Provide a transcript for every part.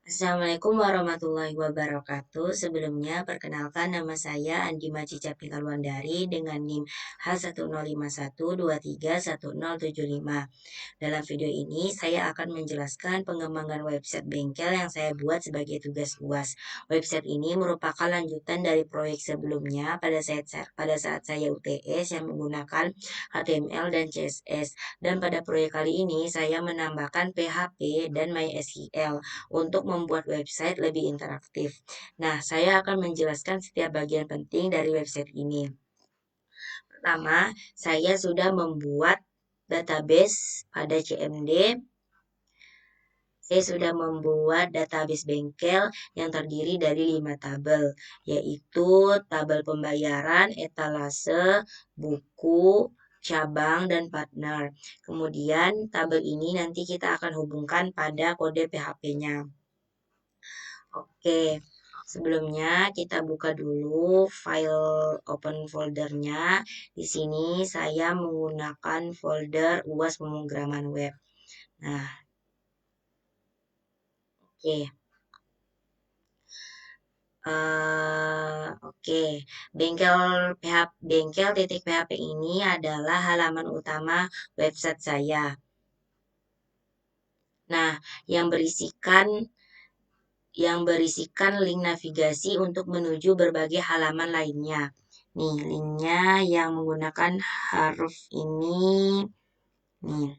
Assalamualaikum warahmatullahi wabarakatuh. Sebelumnya, perkenalkan nama saya Andi Macica Pingalwandari dengan NIM H1051231075. Dalam video ini, saya akan menjelaskan pengembangan website bengkel yang saya buat sebagai tugas UAS. Website ini merupakan lanjutan dari proyek sebelumnya pada saat saya UTS yang menggunakan HTML dan CSS. Dan pada proyek kali ini, saya menambahkan PHP dan MySQL untuk membuat website lebih interaktif. Nah, saya akan menjelaskan setiap bagian penting dari website ini. Pertama, saya sudah membuat database pada CMD. Saya sudah membuat database bengkel yang terdiri dari 5 tabel, yaitu tabel pembayaran, etalase, buku, cabang, dan partner. Kemudian tabel ini nanti kita akan hubungkan pada kode PHP-nya. Oke, sebelumnya kita buka dulu file open foldernya. Di sini saya menggunakan folder UAS pemrograman web. Nah, oke. Oke, bengkel titik PHP ini adalah halaman utama website saya. Nah, yang berisikan link navigasi untuk menuju berbagai halaman lainnya. Nih, linknya yang menggunakan huruf ini. Nih,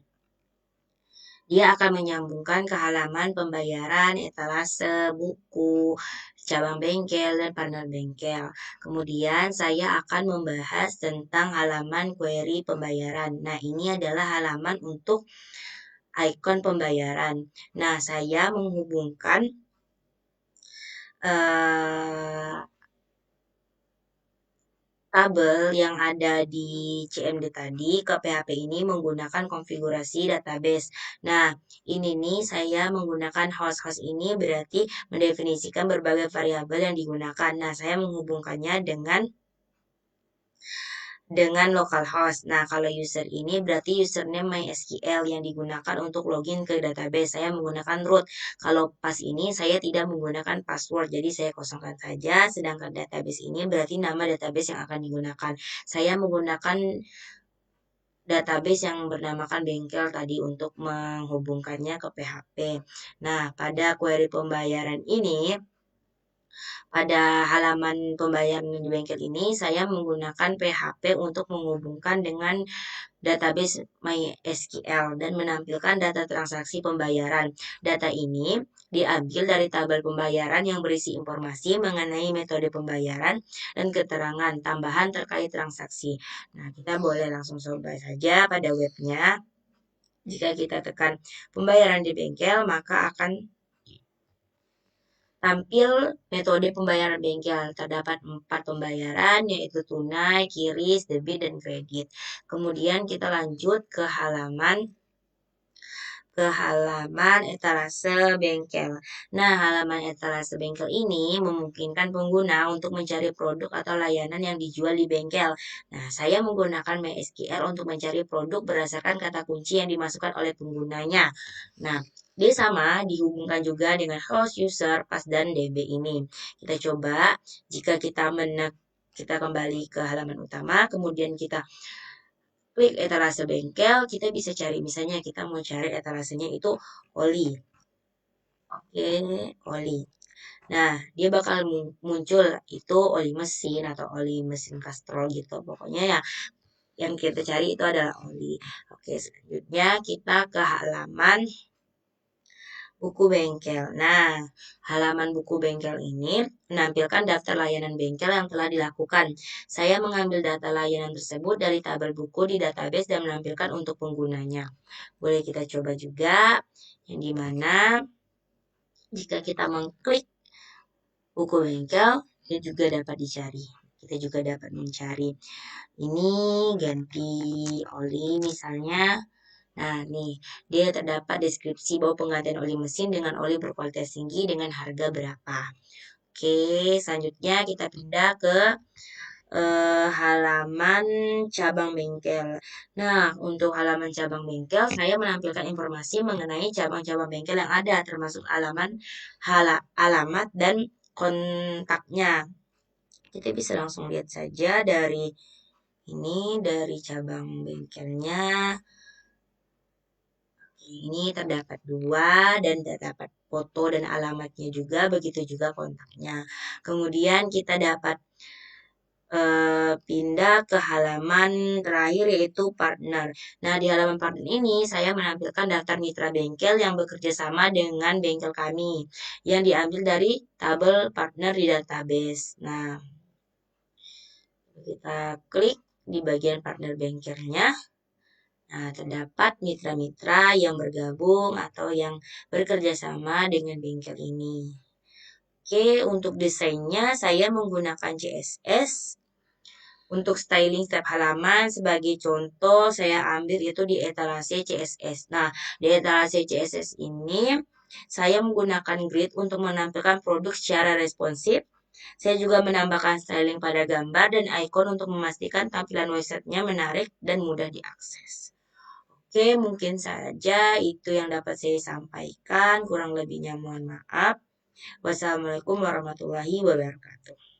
dia akan menyambungkan ke halaman pembayaran, etalase, buku, cabang bengkel, dan partner bengkel. Kemudian saya akan membahas tentang halaman query pembayaran. Nah, ini adalah halaman untuk ikon pembayaran. Nah, saya menghubungkan eh, tabel yang ada di CMD tadi ke PHP ini menggunakan konfigurasi database. Nah, ini nih saya menggunakan host ini berarti mendefinisikan berbagai variabel yang digunakan. Nah, saya menghubungkannya dengan localhost. Nah, kalau user ini berarti username MySQL yang digunakan untuk login ke database. Saya menggunakan root. Kalau pas ini saya tidak menggunakan password, jadi saya kosongkan saja. Sedangkan database ini berarti nama database yang akan digunakan. Saya menggunakan database yang bernamakan bengkel tadi untuk menghubungkannya ke PHP. Nah, pada query pembayaran ini, pada halaman pembayaran di bengkel ini, saya menggunakan PHP untuk menghubungkan dengan database MySQL dan menampilkan data transaksi pembayaran. Data ini diambil dari tabel pembayaran yang berisi informasi mengenai metode pembayaran dan keterangan tambahan terkait transaksi. Nah, kita boleh langsung coba saja pada webnya. Jika kita tekan pembayaran di bengkel, maka akan tampil metode pembayaran bengkel. Terdapat 4 pembayaran, yaitu tunai, QRIS, debit, dan kredit. Kemudian kita lanjut ke halaman etalase bengkel. Nah, halaman etalase bengkel ini memungkinkan pengguna untuk mencari produk atau layanan yang dijual di bengkel. Nah, saya menggunakan MySQL untuk mencari produk berdasarkan kata kunci yang dimasukkan oleh penggunanya. Nah, dia sama dihubungkan juga dengan host, user, pass, dan DB ini. Kita coba jika kita kembali ke halaman utama, kemudian kita klik etalase bengkel, kita bisa cari misalnya kita mau cari etalasenya itu oli. Oke, oli. Nah, dia bakal muncul itu oli mesin atau oli mesin kastrol gitu. Pokoknya ya yang kita cari itu adalah oli. Oke, selanjutnya kita ke halaman buku bengkel. Nah, halaman buku bengkel ini menampilkan daftar layanan bengkel yang telah dilakukan. Saya mengambil data layanan tersebut dari tabel buku di database dan menampilkan untuk penggunanya. Boleh kita coba juga, yang dimana jika kita mengklik buku bengkel, dia juga dapat dicari. Kita juga dapat mencari. Ini ganti oli misalnya. Nah, nih, dia terdapat deskripsi bahwa penggantian oli mesin dengan oli berkualitas tinggi dengan harga berapa. Oke, selanjutnya kita pindah ke halaman cabang bengkel. Nah, untuk halaman cabang bengkel, saya menampilkan informasi mengenai cabang-cabang bengkel yang ada, termasuk alamat dan kontaknya. Kita bisa langsung lihat saja dari ini, dari cabang bengkelnya. Ini terdapat dua dan terdapat foto dan alamatnya juga, begitu juga kontaknya. Kemudian kita dapat pindah ke halaman terakhir yaitu partner. Nah, di halaman partner ini saya menampilkan daftar mitra bengkel yang bekerja sama dengan bengkel kami yang diambil dari tabel partner di database. Nah, kita klik di bagian partner bengkelnya. Nah, terdapat mitra-mitra yang bergabung atau yang bekerja sama dengan bengkel ini. Oke, untuk desainnya saya menggunakan CSS. Untuk styling setiap halaman sebagai contoh saya ambil itu di etalase CSS. Nah, di etalase CSS ini saya menggunakan grid untuk menampilkan produk secara responsif. Saya juga menambahkan styling pada gambar dan icon untuk memastikan tampilan websitenya menarik dan mudah diakses. Oke, mungkin saja itu yang dapat saya sampaikan. Kurang lebihnya mohon maaf. Wassalamualaikum warahmatullahi wabarakatuh.